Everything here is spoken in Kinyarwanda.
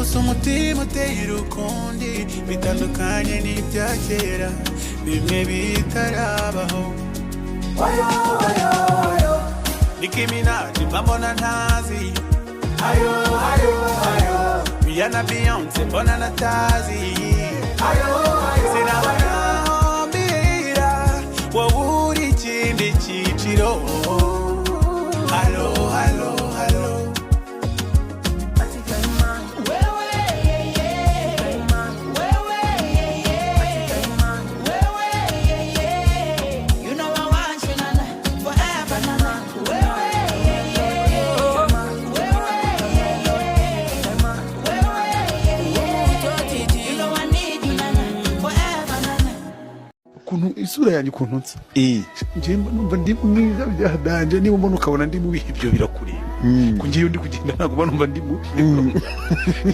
gusa umutima uteye urukundi bitandukanye n'ibya kera bimwe bitarabaho wayo wayo wayo Nicki Minaj mbona ntazi ayo ayo ayo Rihanna Beyonce mbona natazi ayo ayo sinabambira wowe ikindi cyiciro halo halo halo kuntu isura yanjye kuntutse nje numva ndi mwiza byadanje niba umuntu ukabona ndi mubi ibyo birakureba kungiye undi kugenda ntabwo numva ndi mubi